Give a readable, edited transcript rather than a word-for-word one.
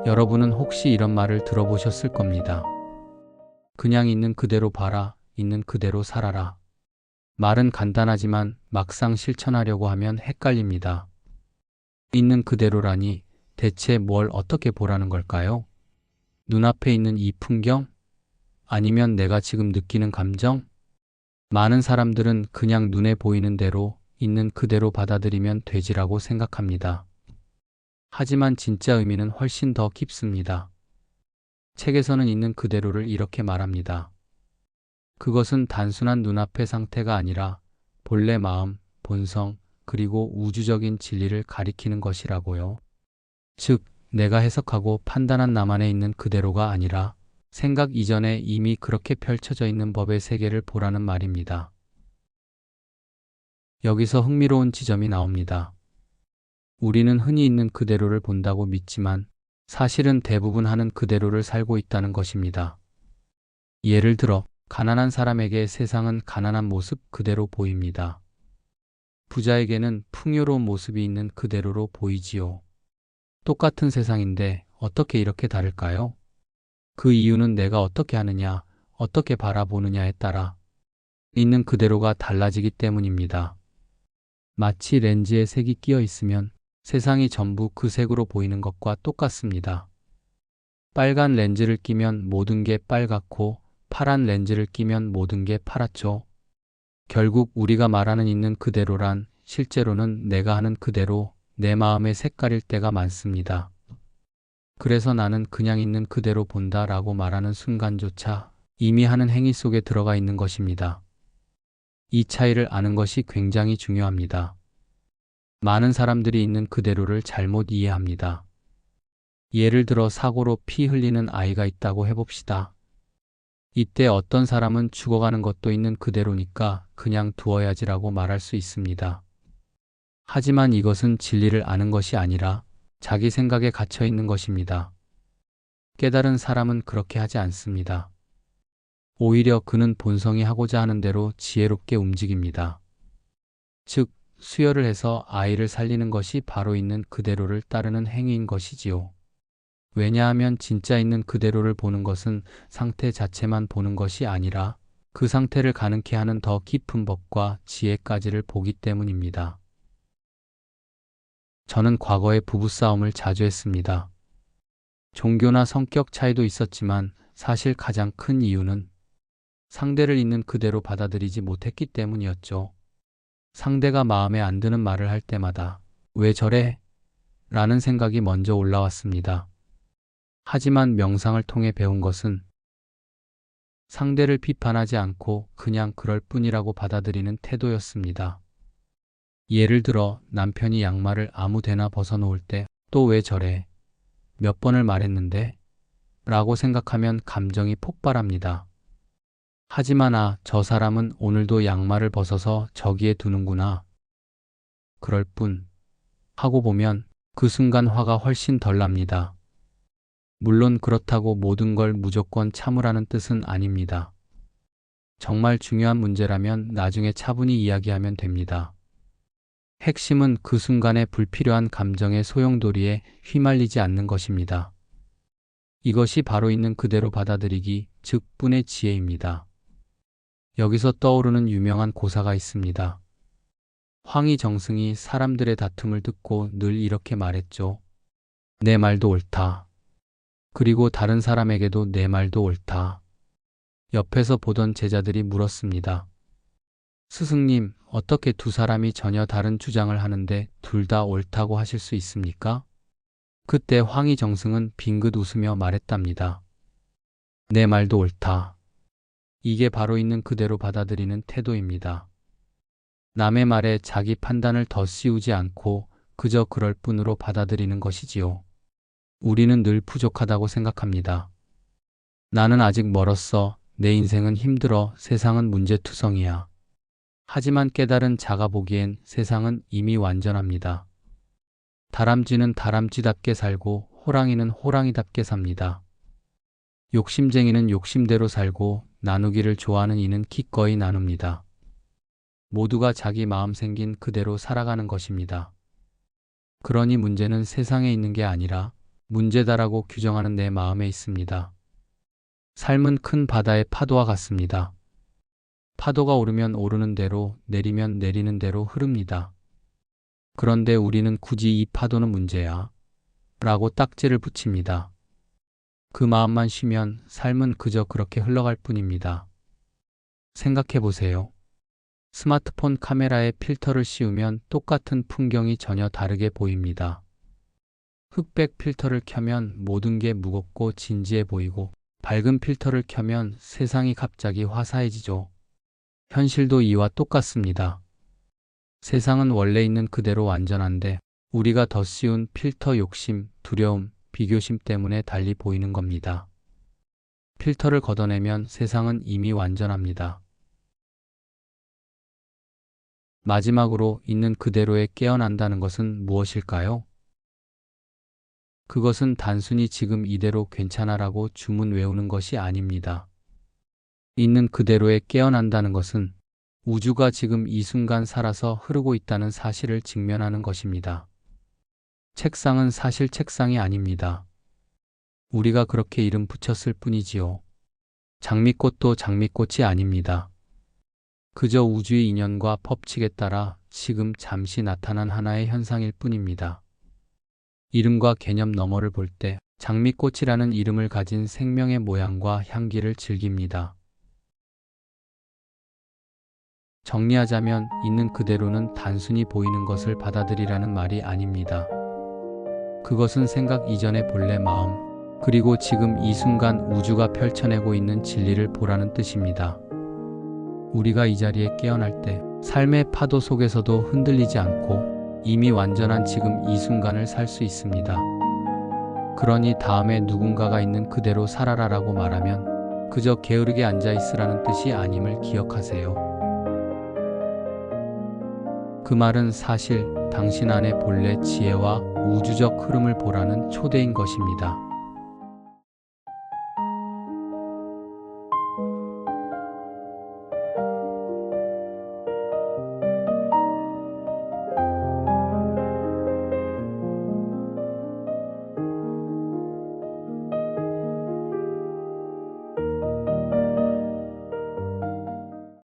여러분은 혹시 이런 말을 들어보셨을 겁니다. 그냥 있는 그대로 봐라, 있는 그대로 살아라. 말은 간단하지만 막상 실천하려고 하면 헷갈립니다. 있는 그대로라니 대체 뭘 어떻게 보라는 걸까요? 눈앞에 있는 이 풍경? 아니면 내가 지금 느끼는 감정? 많은 사람들은 그냥 눈에 보이는 대로 있는 그대로 받아들이면 되지라고 생각합니다. 하지만 진짜 의미는 훨씬 더 깊습니다. 책에서는 있는 그대로를 이렇게 말합니다. 그것은 단순한 눈앞의 상태가 아니라 본래 마음, 본성, 그리고 우주적인 진리를 가리키는 것이라고요. 즉, 내가 해석하고 판단한 나만에 있는 그대로가 아니라 생각 이전에 이미 그렇게 펼쳐져 있는 법의 세계를 보라는 말입니다. 여기서 흥미로운 지점이 나옵니다. 우리는 흔히 있는 그대로를 본다고 믿지만 사실은 대부분 하는 그대로를 살고 있다는 것입니다. 예를 들어, 가난한 사람에게 세상은 가난한 모습 그대로 보입니다. 부자에게는 풍요로운 모습이 있는 그대로로 보이지요. 똑같은 세상인데 어떻게 이렇게 다를까요? 그 이유는 내가 어떻게 하느냐, 어떻게 바라보느냐에 따라 있는 그대로가 달라지기 때문입니다. 마치 렌즈에 색이 끼어 있으면 세상이 전부 그 색으로 보이는 것과 똑같습니다. 빨간 렌즈를 끼면 모든 게 빨갛고 파란 렌즈를 끼면 모든 게 파랗죠. 결국 우리가 말하는 있는 그대로란 실제로는 내가 하는 그대로 내 마음의 색깔일 때가 많습니다. 그래서 나는 그냥 있는 그대로 본다라고 말하는 순간조차 이미 하는 행위 속에 들어가 있는 것입니다. 이 차이를 아는 것이 굉장히 중요합니다. 많은 사람들이 있는 그대로를 잘못 이해합니다. 예를 들어 사고로 피 흘리는 아이가 있다고 해봅시다. 이때 어떤 사람은 죽어가는 것도 있는 그대로니까 그냥 두어야지라고 말할 수 있습니다. 하지만 이것은 진리를 아는 것이 아니라 자기 생각에 갇혀 있는 것입니다. 깨달은 사람은 그렇게 하지 않습니다. 오히려 그는 본성이 하고자 하는 대로 지혜롭게 움직입니다. 즉, 수혈을 해서 아이를 살리는 것이 바로 있는 그대로를 따르는 행위인 것이지요. 왜냐하면 진짜 있는 그대로를 보는 것은 상태 자체만 보는 것이 아니라 그 상태를 가능케 하는 더 깊은 법과 지혜까지를 보기 때문입니다. 저는 과거에 부부싸움을 자주 했습니다. 종교나 성격 차이도 있었지만 사실 가장 큰 이유는 상대를 있는 그대로 받아들이지 못했기 때문이었죠. 상대가 마음에 안 드는 말을 할 때마다 왜 저래? 라는 생각이 먼저 올라왔습니다. 하지만 명상을 통해 배운 것은 상대를 비판하지 않고 그냥 그럴 뿐이라고 받아들이는 태도였습니다. 예를 들어 남편이 양말을 아무 데나 벗어놓을 때 또 왜 저래? 몇 번을 말했는데? 라고 생각하면 감정이 폭발합니다. 하지만 저 사람은 오늘도 양말을 벗어서 저기에 두는구나. 그럴 뿐. 하고 보면 그 순간 화가 훨씬 덜 납니다. 물론 그렇다고 모든 걸 무조건 참으라는 뜻은 아닙니다. 정말 중요한 문제라면 나중에 차분히 이야기하면 됩니다. 핵심은 그 순간의 불필요한 감정의 소용돌이에 휘말리지 않는 것입니다. 이것이 바로 있는 그대로 받아들이기, 즉 뿐의 지혜입니다. 여기서 떠오르는 유명한 고사가 있습니다. 황희정승이 사람들의 다툼을 듣고 늘 이렇게 말했죠. 내 말도 옳다. 그리고 다른 사람에게도 내 말도 옳다. 옆에서 보던 제자들이 물었습니다. 스승님, 어떻게 두 사람이 전혀 다른 주장을 하는데 둘 다 옳다고 하실 수 있습니까? 그때 황희정승은 빙긋 웃으며 말했답니다. 내 말도 옳다. 이게 바로 있는 그대로 받아들이는 태도입니다. 남의 말에 자기 판단을 더 씌우지 않고 그저 그럴 뿐으로 받아들이는 것이지요. 우리는 늘 부족하다고 생각합니다. 나는 아직 멀었어. 내 인생은 힘들어. 세상은 문제투성이야. 하지만 깨달은 자가 보기엔 세상은 이미 완전합니다. 다람쥐는 다람쥐답게 살고 호랑이는 호랑이답게 삽니다. 욕심쟁이는 욕심대로 살고 나누기를 좋아하는 이는 기꺼이 나눕니다. 모두가 자기 마음 생긴 그대로 살아가는 것입니다. 그러니 문제는 세상에 있는 게 아니라 문제다라고 규정하는 내 마음에 있습니다. 삶은 큰 바다의 파도와 같습니다. 파도가 오르면 오르는 대로, 내리면 내리는 대로 흐릅니다. 그런데 우리는 굳이 이 파도는 문제야 라고 딱지를 붙입니다. 그 마음만 쉬면 삶은 그저 그렇게 흘러갈 뿐입니다. 생각해 보세요. 스마트폰 카메라에 필터를 씌우면 똑같은 풍경이 전혀 다르게 보입니다. 흑백 필터를 켜면 모든 게 무겁고 진지해 보이고, 밝은 필터를 켜면 세상이 갑자기 화사해지죠. 현실도 이와 똑같습니다. 세상은 원래 있는 그대로 완전한데 우리가 더 씌운 필터 욕심, 두려움, 비교심 때문에 달리 보이는 겁니다. 필터를 걷어내면 세상은 이미 완전합니다. 마지막으로 있는 그대로에 깨어난다는 것은 무엇일까요? 그것은 단순히 지금 이대로 괜찮아라고 주문 외우는 것이 아닙니다. 있는 그대로에 깨어난다는 것은 우주가 지금 이 순간 살아서 흐르고 있다는 사실을 직면하는 것입니다. 책상은 사실 책상이 아닙니다. 우리가 그렇게 이름 붙였을 뿐이지요. 장미꽃도 장미꽃이 아닙니다. 그저 우주의 인연과 법칙에 따라 지금 잠시 나타난 하나의 현상일 뿐입니다. 이름과 개념 너머를 볼 때 장미꽃이라는 이름을 가진 생명의 모양과 향기를 즐깁니다. 정리하자면 있는 그대로는 단순히 보이는 것을 받아들이라는 말이 아닙니다. 그것은 생각 이전의 본래 마음, 그리고 지금 이 순간 우주가 펼쳐내고 있는 진리를 보라는 뜻입니다. 우리가 이 자리에 깨어날 때 삶의 파도 속에서도 흔들리지 않고 이미 완전한 지금 이 순간을 살 수 있습니다. 그러니 다음에 누군가가 있는 그대로 살아라라고 말하면 그저 게으르게 앉아있으라는 뜻이 아님을 기억하세요. 그 말은 사실 당신 안의 본래 지혜와 우주적 흐름을 보라는 초대인 것입니다.